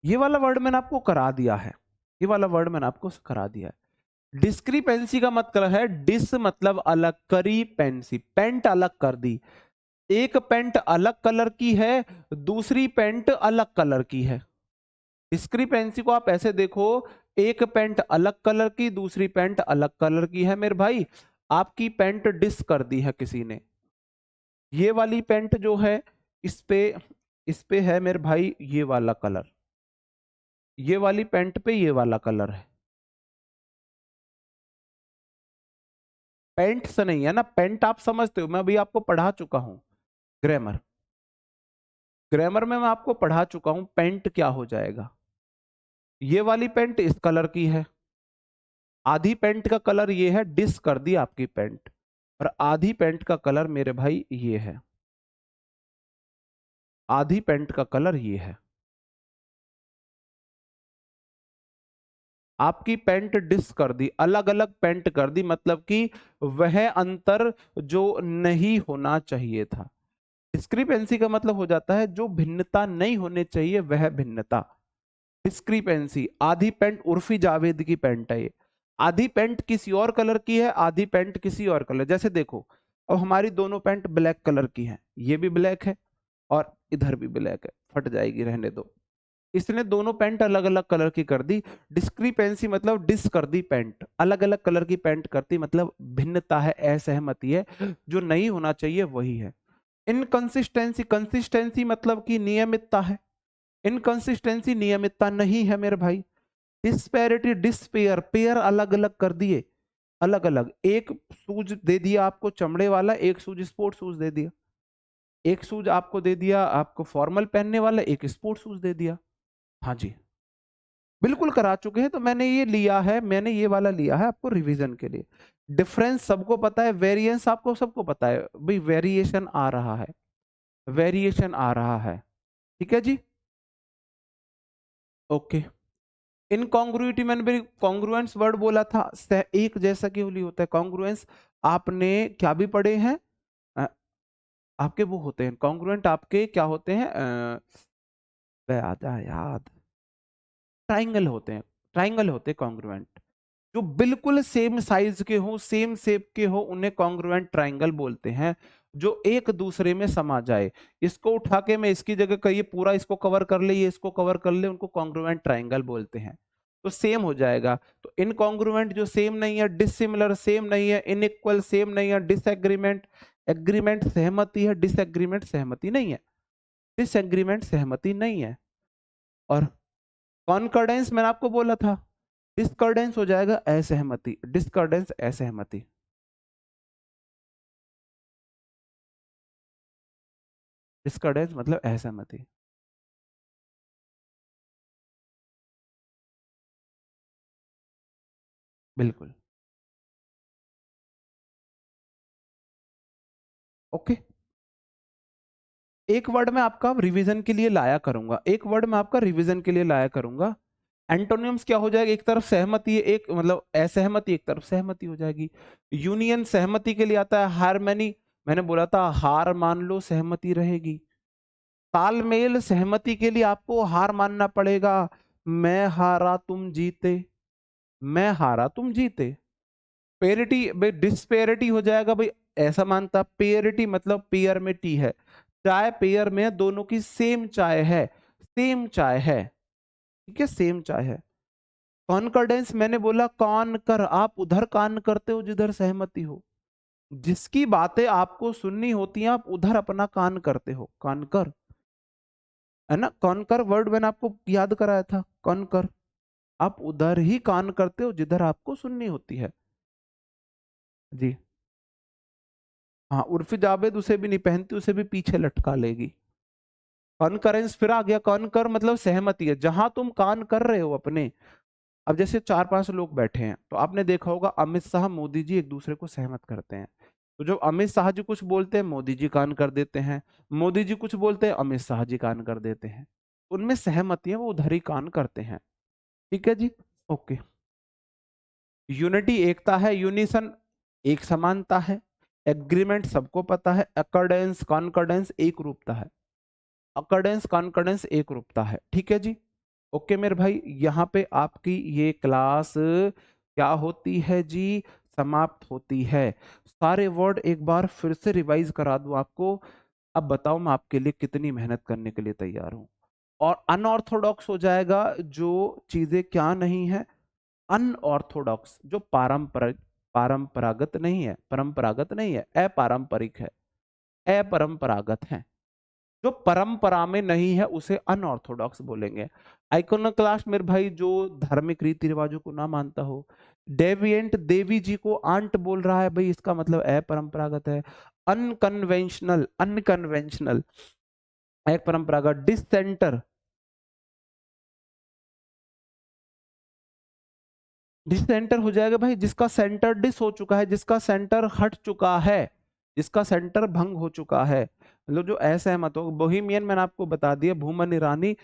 ये वाला वर्ड मैंने आपको करा दिया है, ये वाला वर्ड मैंने आपको करा दिया है। डिस्क्रिपेंसी का मतलब है, डिस मतलब अलग, करी पेंसी, पेंट अलग कर दी। एक पेंट अलग कलर की है, दूसरी पेंट अलग कलर की है। डिस्क्रिपेंसी को आप ऐसे देखो, एक पेंट अलग कलर की, दूसरी पेंट अलग कलर की है मेरे भाई। आपकी पेंट डिस कर दी है किसी ने। ये वाली पेंट जो है, इस पे है मेरे भाई ये वाला कलर, ये वाली पेंट पे ये वाला कलर है। पेंट से नहीं है ना, पेंट आप समझते हो, मैं अभी आपको पढ़ा चुका हूं। ग्रामर, ग्रामर में मैं आपको पढ़ा चुका हूं, पेंट क्या हो जाएगा। ये वाली पेंट इस कलर की है, आधी पेंट का कलर ये है, डिस कर दी आपकी पेंट, और आधी पेंट का कलर मेरे भाई ये है, आधी पेंट का कलर ये है। आपकी पेंट डिस कर दी, अलग अलग पेंट कर दी, मतलब कि वह अंतर जो नहीं होना चाहिए था। डिस्क्रिपेंसी का मतलब हो जाता है जो भिन्नता नहीं होने चाहिए, वह भिन्नता। डिस्क्रिपेंसी, आधी पेंट उर्फी जावेद की पेंट है ये, आधी पेंट किसी और कलर की है, आधी पेंट किसी और कलर। जैसे देखो, अब हमारी दोनों पेंट ब्लैक कलर की हैं, ये भी ब्लैक है और इधर भी ब्लैक है, फट जाएगी, रहने दो। इसने दोनों पैंट अलग अलग कलर की कर दी। डिस्क्रिपेंसी मतलब डिस कर दी पैंट, अलग अलग कलर की पैंट करती, मतलब भिन्नता है, असहमति है, जो नहीं होना चाहिए वही है। इनकंसिस्टेंसी, कंसिस्टेंसी मतलब कि नियमितता है, इनकंसिस्टेंसी नियमितता नहीं है मेरे भाई। डिस्पैरिटी, डिसपेयर, पेयर अलग अलग कर दिए, अलग अलग, एक शूज दे दिया आपको चमड़े वाला, एक शूज स्पोर्ट शूज दे दिया, एक शूज आपको दे दिया आपको फॉर्मल पहनने वाला, एक स्पोर्ट शूज दे दिया। हाँ जी, बिल्कुल करा चुके हैं, तो मैंने ये लिया है, मैंने ये वाला लिया है आपको रिवीजन के लिए। डिफरेंस सबको पता है, वेरिएंस आपको सबको पता है भाई, वेरिएशन आ रहा है, वेरिएशन आ रहा है, ठीक है जी, ओके। इनकॉन्ग्रुइटी मैंने भी कॉन्ग्रुएंस वर्ड बोला था, एक जैसा क्यों नहीं होता है कॉन्ग्रुएंस, आपने क्या भी पढ़े हैं, अ, आपके वो होते हैं कॉन्ग्रुएंट, आपके क्या होते हैं, याद याद, ट्राइंगल होते हैं, ट्राइंगल होते हैं कॉन्ग्रुएंट, जो बिल्कुल सेम साइज के हो, सेम शेप के हो, उन्हें कॉन्ग्रुएंट ट्राइंगल बोलते हैं, जो एक दूसरे में समा जाए। इसको उठा के मैं इसकी जगह कहिए पूरा इसको कवर कर ले, ये इसको कवर कर ले, उनको कॉन्ग्रुएंट ट्राइंगल बोलते हैं, तो सेम हो जाएगा। तो इनकॉन्ग्रुएंट जो सेम नहीं है, डिसिमिलर सेम नहीं है, इनइक्वल सेम नहीं है, डिसएग्रीमेंट, एग्रीमेंट सहमति है, डिसएग्रीमेंट सहमति नहीं है, डिसएग्रीमेंट सहमति नहीं है। और कॉन्कॉर्डेंस मैंने आपको बोला था, डिस्कॉर्डेंस हो जाएगा असहमति, डिस्कॉर्डेंस असहमति, डिस्कॉर्डेंस मतलब असहमति, बिल्कुल, ओके। एक वर्ड में आपका रिवीजन के लिए लाया करूंगा, एक वर्ड में आपका रिवीजन के लिए लाया करूंगा। एंटोनिम्स क्या हो जाएगा, एक तरफ सहमति है, एक मतलब असहमति, एक तरफ सहमति हो जाएगी। यूनियन सहमति के लिए आता है, हारमनी मैंने बोला था हार मान लो सहमति रहेगी। तालमेल सहमति के लिए आपको हार मानना पड़ेगा, मैं हारा तुम जीते, मैं हारा तुम जीते। पेरिटी भाई डिस्पेरिटी हो जाएगा भाई, ऐसा मानता, पेरिटी मतलब पेयर में टी है, चाय पेयर में दोनों की सेम चाय है, सेम चाय है, ठीक है, सेम चाय है। कॉन्कॉर्डेंस मैंने बोला कान कर, आप उधर कान करते हो जिधर सहमति हो, जिसकी बातें आपको सुननी होती हैं आप उधर अपना कान करते हो, कान कर, है ना, कॉनकर वर्ड मैंने आपको याद कराया था, कॉनकर, आप उधर ही कान करते हो जिधर आपको सुननी होती है जी। हाँ, उर्फी जावेद उसे भी नहीं पहनती, उसे भी पीछे लटका लेगी। कॉन्करेंस फिर आ गया, कॉन्कर मतलब सहमति है, जहां तुम कान कर रहे हो अपने, अब जैसे 4-5 लोग बैठे हैं, तो आपने देखा होगा अमित शाह मोदी जी एक दूसरे को सहमत करते हैं, तो जब अमित शाह जी कुछ बोलते हैं मोदी जी कान कर देते हैं, मोदी जी कुछ बोलते हैं अमित शाह जी कान कर देते हैं, उनमें सहमति है, वो उधर ही कान करते हैं, ठीक है जी, ओके। यूनिटी एकता है, यूनिसन एक समानता है, एग्रीमेंट सबको पता है, अकॉर्डेंस कॉन्कॉर्डेंस एक रूपता है, अकॉर्डेंस कॉन्कॉर्डेंस एक रूपता है, ठीक है जी, ओके मेरे भाई। यहाँ पे आपकी ये क्लास क्या होती है जी, समाप्त होती है। सारे वर्ड एक बार फिर से रिवाइज करा दूं आपको, अब बताओ मैं आपके लिए कितनी मेहनत करने के लिए तैयार हूं। और अनऑर्थोडॉक्स हो जाएगा जो चीजें क्या नहीं है, अनऑर्थोडॉक्स जो पारंपरिक, पारंपरागत नहीं है, परंपरागत नहीं है, अपारंपरिक है, अपरंपरागत है, जो परंपरा में नहीं है उसे अनऑर्थोडॉक्स बोलेंगे। आइकोनोक्लास्ट मेरे भाई जो धार्मिक रीति रिवाजों को ना मानता हो। डेविएंट देवी जी को आंट बोल रहा है भाई, इसका मतलब अपरंपरागत है। अनकन्वेंशनल, अनकन्वेंशनल एक परंपरागत। डिसेंटर, डिसेंटर हो जाएगा भाई जिसका सेंटर डिस हो चुका है, जिसका सेंटर हट चुका है, जिसका सेंटर भंग हो चुका है, मतलब जो असहमत हो। बोहिमियन मैंने आपको बता दिया, भूमन ईरानी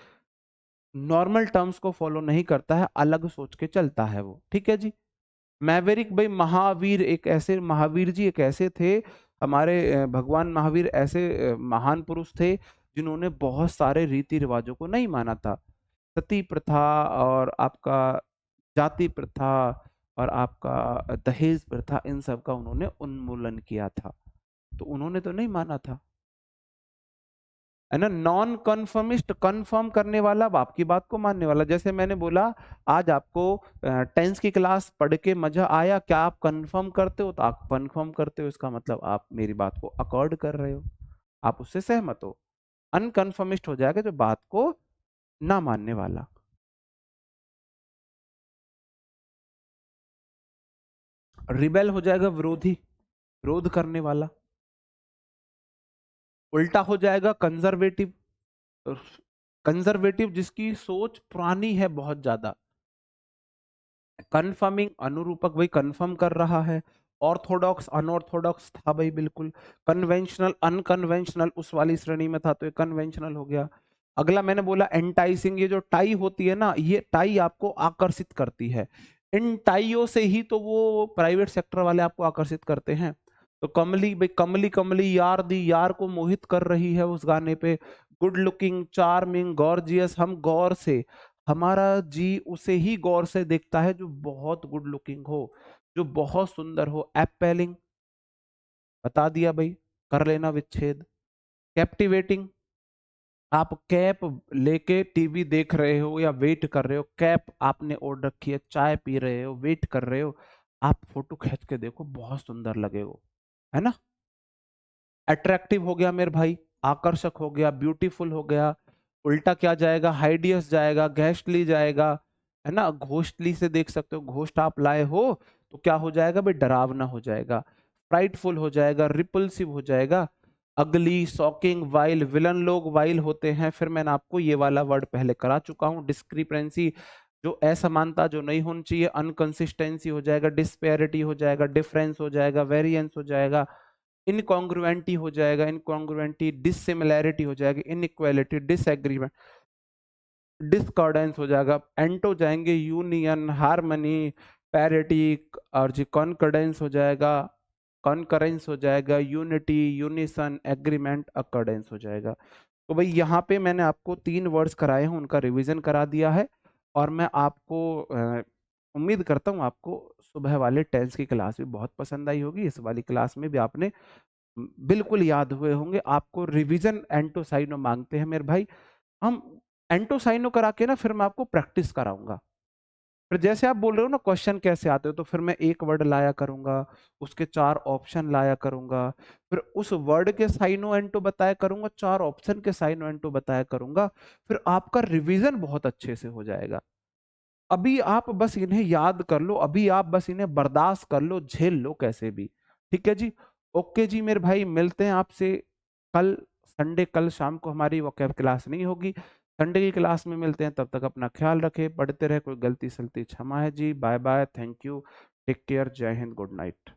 नॉर्मल टर्म्स को फॉलो नहीं करता है, अलग सोच के चलता है वो, ठीक है जी। मैवेरिक भाई महावीर, एक ऐसे महावीर जी एक ऐसे थे हमारे भगवान महावीर ऐसे महान पुरुष थे जिन्होंने बहुत सारे रीति रिवाजों को नहीं माना था। सती प्रथा और आपका जाति प्रथा और आपका दहेज प्रथा, इन सब का उन्होंने उन्मूलन किया था, तो उन्होंने तो नहीं माना था। है ना। नॉन कन्फर्मिस्ट, कन्फर्म करने वाला, अब आपकी बात को मानने वाला। जैसे मैंने बोला आज आपको टेंस की क्लास पढ़ के मजा आया, क्या आप कन्फर्म करते हो? तो आप कन्फर्म करते हो, इसका मतलब आप मेरी बात को अकॉर्ड कर रहे हो, आप उससे सहमत हो। अनकन्फर्मिस्ट हो जाएगा जो बात को ना मानने वाला। रिबेल हो जाएगा विरोधी, विरोध करने वाला। उल्टा हो जाएगा कंजर्वेटिव, कंजर्वेटिव जिसकी सोच पुरानी है बहुत ज्यादा। कन्फर्मिंग अनुरूपक, भाई कन्फर्म कर रहा है। ऑर्थोडॉक्स अनऑर्थोडॉक्स था भाई बिल्कुल। कन्वेंशनल अनकन्वेंशनल उस वाली श्रेणी में था, तो ये कन्वेंशनल हो गया। अगला मैंने बोला एंटाइसिंग, ये जो टाई होती है ना, ये टाई आपको आकर्षित करती है। इन टाइयों से ही तो वो प्राइवेट सेक्टर वाले आपको आकर्षित करते हैं। तो कमली भाई, कमली कमली यार दी यार को मोहित कर रही है उस गाने पे। गुड लुकिंग, चार्मिंग, गॉर्जियस, हम गौर से, हमारा जी उसे ही गौर से देखता है जो बहुत गुड लुकिंग हो, जो बहुत सुंदर हो। एपेलिंग, बता दिया भाई, कर लेना विच्छेद। कैप्टिवेटिंग, आप कैप लेके टीवी देख रहे हो या वेट कर रहे हो, कैप आपने ओढ़ रखी है, चाय पी रहे हो, वेट कर रहे हो, आप फोटो खींच के देखो, बहुत सुंदर लगेगा, है ना। अट्रैक्टिव हो गया मेरे भाई, आकर्षक हो गया, ब्यूटीफुल हो गया। उल्टा क्या जाएगा? हाइडियस जाएगा, घोस्टली जाएगा, है ना। घोस्टली से देख सकते हो, घोस्ट आप लाए हो तो क्या हो जाएगा भाई? डरावना हो जाएगा। फ्राइटफुल हो जाएगा, रिपल्सिव हो जाएगा। अगली, शॉकिंग, वाइल, विलन लोग वाइल होते हैं। फिर मैंने आपको ये वाला वर्ड पहले करा चुका हूं, डिस्क्रिपेंसी, जो असमानता जो नहीं होनी चाहिए। अनकंसिस्टेंसी हो जाएगा, डिस्पेरिटी हो जाएगा, डिफरेंस हो जाएगा, वेरिएंस हो जाएगा, इनकॉन्ग्रुएंटी हो जाएगा, इनकॉन्ग्रुएंटी, डिसिमिलैरिटी हो जाएगी, इनइक्वालिटी, डिसएग्रीमेंट, डिस्कॉर्डेंस हो जाएगा। एंटो जाएंगे, यूनियन, हार्मनी, पैरिटी, और जी कॉन्कर्डेंस हो जाएगा, कॉन्करेंस हो जाएगा, यूनिटी, यूनिसन, एग्रीमेंट, अकॉर्डेंस हो जाएगा। तो भाई यहाँ पे मैंने आपको 3 वर्ड्स कराए हैं, उनका रिवीजन करा दिया है। और मैं आपको उम्मीद करता हूँ आपको सुबह वाले टेंस की क्लास भी बहुत पसंद आई होगी। इस वाली क्लास में भी आपने बिल्कुल याद हुए होंगे। आपको रिवीजन एंटोसाइनो मांगते हैं मेरे भाई, हम एंटोसाइनो करा के ना फिर मैं आपको प्रैक्टिस कराऊंगा। फिर जैसे आप बोल रहे हो ना क्वेश्चन कैसे आते हो, तो फिर मैं एक वर्ड लाया करूंगा, उसके 4 ऑप्शन लाया करूंगा, फिर उस वर्ड के साइनो एंटो बताया करूंगा, 4 ऑप्शन के साइनो एंटो बताया करूंगा। फिर आपका रिवीजन बहुत अच्छे से हो जाएगा। अभी आप बस इन्हें याद कर लो, अभी आप बस इन्हें बर्दाश्त कर लो, झेल लो कैसे भी। ठीक है जी। ओके जी मेरे भाई, मिलते हैं आपसे कल संडे। कल शाम को हमारी वोकैब क्लास नहीं होगी, संडे की क्लास में मिलते हैं। तब तक अपना ख्याल रखें, पढ़ते रहे, कोई गलती सलती क्षमा है जी। Bye bye, thank you, take care, Jai Hind, good night.